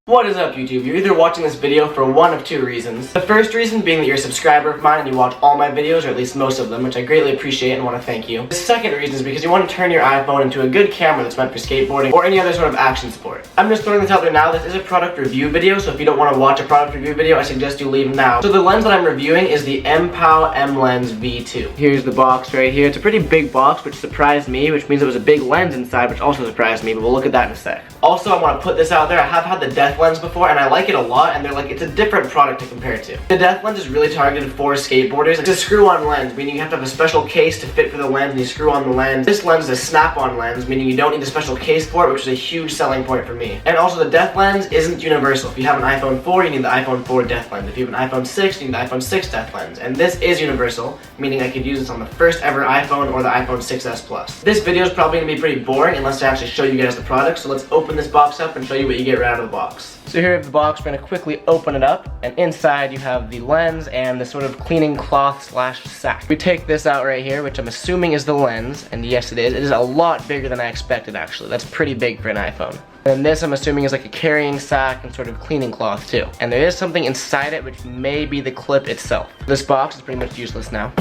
What is up, YouTube? You're either watching this video for one of two reasons. The first reason being that you're a subscriber of mine and you watch all my videos, or at least most of them, which I greatly appreciate and want to thank you. The second reason is because you want to turn your iPhone into a good camera that's meant for skateboarding or any other sort of action sport. I'm just throwing this out there now. This is a product review video, so if you don't want to watch a product review video, I suggest you leave now. So the lens that I'm reviewing is the MPOW M-Lens V2. Here's the box right here. It's a pretty big box, which surprised me, which means it was a big lens inside, which also surprised me, but we'll look at that in a sec. Also, I want to put this out there. I have had the Death lens before, and I like it a lot, and it's a different product to compare to. The Death lens is really targeted for skateboarders. It's a screw-on lens, meaning you have to have a special case to fit for the lens, and you screw on the lens. This lens is a snap-on lens, meaning you don't need a special case for it, which is a huge selling point for me. And also, the Death lens isn't universal. If you have an iPhone 4, you need the iPhone 4 Death lens. If you have an iPhone 6, you need the iPhone 6 Death lens. And this is universal, meaning I could use this on the first ever iPhone or the iPhone 6s Plus. This video is probably going to be pretty boring unless I actually show you guys the product, so let's open this box up and show you what you get right out of the box. So here we have the box. We're going to quickly open it up, and inside you have the lens and the sort of cleaning cloth slash sack. We take this out right here, which I'm assuming is the lens, and yes it is. It is a lot bigger than I expected actually. That's pretty big for an iPhone. And this I'm assuming is like a carrying sack and sort of cleaning cloth too. And there is something inside it which may be the clip itself. This box is pretty much useless now.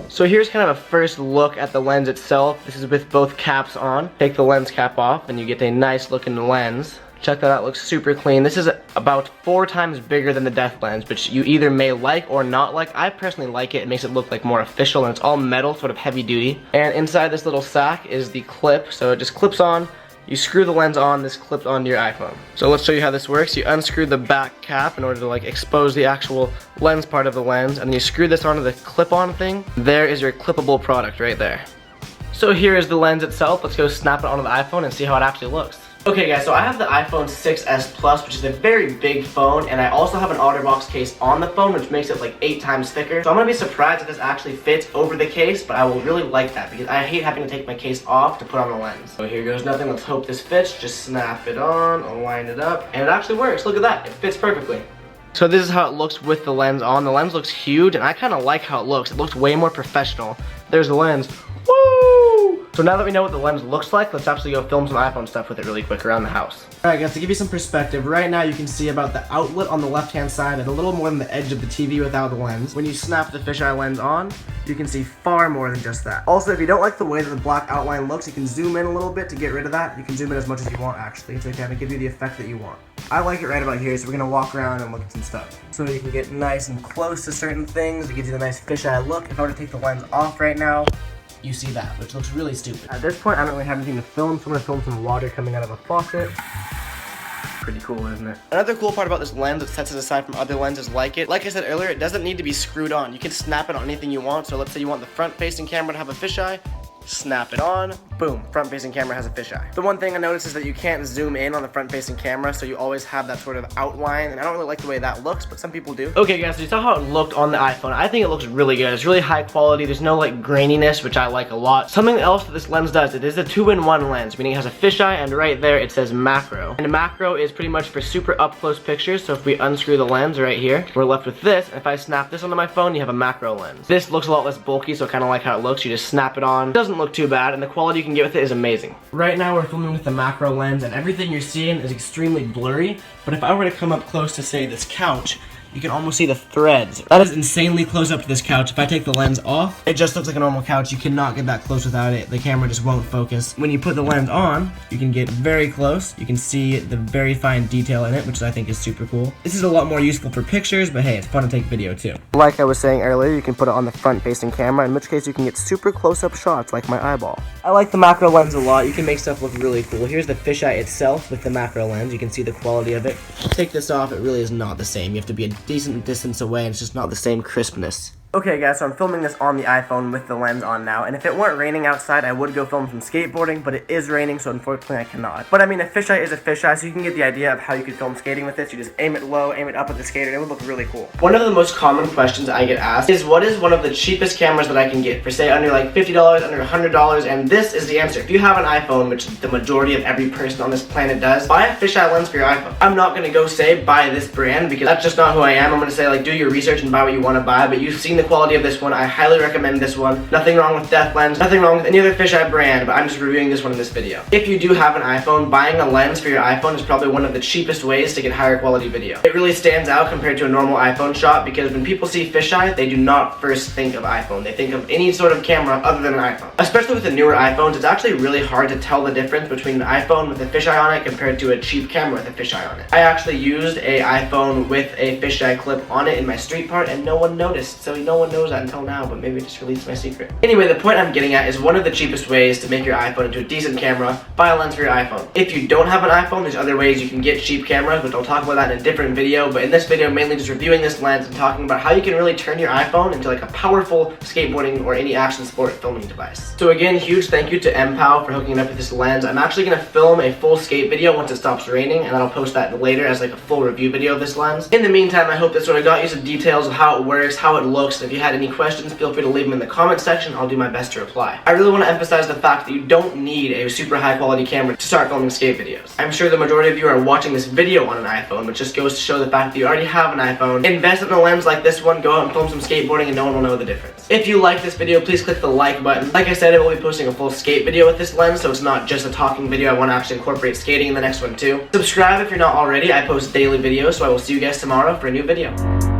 So here's kind of a first look at the lens itself. This is with both caps on. Take the lens cap off and you get a nice looking lens. Check that out, looks super clean. This is about 4 times bigger than the Death lens, which you either may like or not like. I personally like it. It makes it look like more official, and it's all metal, sort of heavy duty. And inside this little sack is the clip, so it just clips on. You screw the lens on, this clips onto your iPhone. So let's show you how this works. You unscrew the back cap in order to expose the actual lens part of the lens, and then you screw this onto the clip-on thing. There is your clippable product right there. So here is the lens itself. Let's go snap it onto the iPhone and see how it actually looks. Okay guys, so I have the iPhone 6s Plus, which is a very big phone, and I also have an OtterBox case on the phone, which makes it like 8 times thicker. So I'm gonna be surprised if this actually fits over the case, but I will really like that because I hate having to take my case off to put on the lens. So here goes nothing. Let's hope this fits. Just snap it on, align it up, and it actually works. Look at that, it fits perfectly. So this is how it looks with the lens on. The lens looks huge, and I kind of like how it looks. It looks way more professional. There's the lens. Woo! So now that we know what the lens looks like, let's actually go film some iPhone stuff with it really quick around the house. Alright guys, to give you some perspective, right now you can see about the outlet on the left-hand side and a little more than the edge of the TV without the lens. When you snap the fisheye lens on, you can see far more than just that. Also, if you don't like the way that the black outline looks, you can zoom in a little bit to get rid of that. You can zoom in as much as you want actually, to kind of give you the effect that you want. I like it right about here, so we're going to walk around and look at some stuff. So you can get nice and close to certain things. It gives you the nice fisheye look. If I were to take the lens off right now, you see that, which looks really stupid. At this point, I don't really have anything to film, so I'm gonna film some water coming out of a faucet. Pretty cool, isn't it? Another cool part about this lens that sets it aside from other lenses like it, like I said earlier, it doesn't need to be screwed on. You can snap it on anything you want. So let's say you want the front-facing camera to have a fisheye, snap it on, boom, front-facing camera has a fisheye. The one thing I noticed is that you can't zoom in on the front-facing camera, so you always have that sort of outline, and I don't really like the way that looks, but some people do. Okay guys, so you saw how it looked on the iPhone. I think it looks really good. It's really high quality. There's no graininess, which I like a lot. Something else that this lens does, it is a 2-in-1 lens, meaning it has a fisheye, and right there it says macro. And a macro is pretty much for super up-close pictures, so if we unscrew the lens right here, we're left with this, and if I snap this onto my phone, you have a macro lens. This looks a lot less bulky, so I kind of like how it looks. You just snap it on. It doesn't look too bad, and the quality you can get with it is amazing. Right now we're filming with the macro lens, and everything you're seeing is extremely blurry, but if I were to come up close to, say, this couch, you can almost see the threads. That is insanely close up to this couch. If I take the lens off, it just looks like a normal couch. You cannot get that close without it. The camera just won't focus. When you put the lens on, you can get very close. You can see the very fine detail in it, which I think is super cool. This is a lot more useful for pictures, but hey, it's fun to take video too. Like I was saying earlier, you can put it on the front-facing camera, in which case you can get super close-up shots like my eyeball. I like the macro lens a lot. You can make stuff look really cool. Here's the fisheye itself with the macro lens. You can see the quality of it. Take this off, it really is not the same. You have to be a decent distance away, and it's just not the same crispness. Okay guys, so I'm filming this on the iPhone with the lens on now, and if it weren't raining outside, I would go film some skateboarding, but it is raining, so unfortunately I cannot. But I mean, a fisheye is a fisheye, so you can get the idea of how you could film skating with this. You just aim it low, aim it up at the skater, and it would look really cool. One of the most common questions I get asked is, what is one of the cheapest cameras that I can get for, say, under like $50, under $100, and this is the answer. If you have an iPhone, which the majority of every person on this planet does, buy a fisheye lens for your iPhone. I'm not gonna go say, buy this brand, because that's just not who I am. I'm gonna say, do your research and buy what you wanna buy, but you've seen the the quality of this one. I highly recommend this one. Nothing wrong with Death Lens, nothing wrong with any other fisheye brand, but I'm just reviewing this one in this video. If you do have an iPhone, buying a lens for your iPhone is probably one of the cheapest ways to get higher quality video. It really stands out compared to a normal iPhone shot because when people see fisheye, they do not first think of iPhone. They think of any sort of camera other than an iPhone. Especially with the newer iPhones, it's actually really hard to tell the difference between an iPhone with a fisheye on it compared to a cheap camera with a fisheye on it. I actually used a iPhone with a fisheye clip on it in my street part and no one noticed, so no one knows that until now, but maybe it just released my secret. Anyway, the point I'm getting at is one of the cheapest ways to make your iPhone into a decent camera, buy a lens for your iPhone. If you don't have an iPhone, there's other ways you can get cheap cameras, which I'll talk about that in a different video, but in this video, mainly just reviewing this lens and talking about how you can really turn your iPhone into like a powerful skateboarding or any action sport filming device. So again, huge thank you to MPOW for hooking it up with this lens. I'm actually going to film a full skate video once it stops raining, and I'll post that later as like a full review video of this lens. In the meantime, I hope this sort of got you some details of how it works, how it looks, and if you had any questions, feel free to leave them in the comment section. I'll do my best to reply. I really want to emphasize the fact that you don't need a super high quality camera to start filming skate videos. I'm sure the majority of you are watching this video on an iPhone, which just goes to show the fact that you already have an iPhone. Invest in a lens like this one, go out and film some skateboarding, and no one will know the difference. If you like this video, please click the like button. Like I said, I will be posting a full skate video with this lens, so it's not just a talking video. I want to actually incorporate skating in the next one too. Subscribe if you're not already. I post daily videos, so I will see you guys tomorrow for a new video.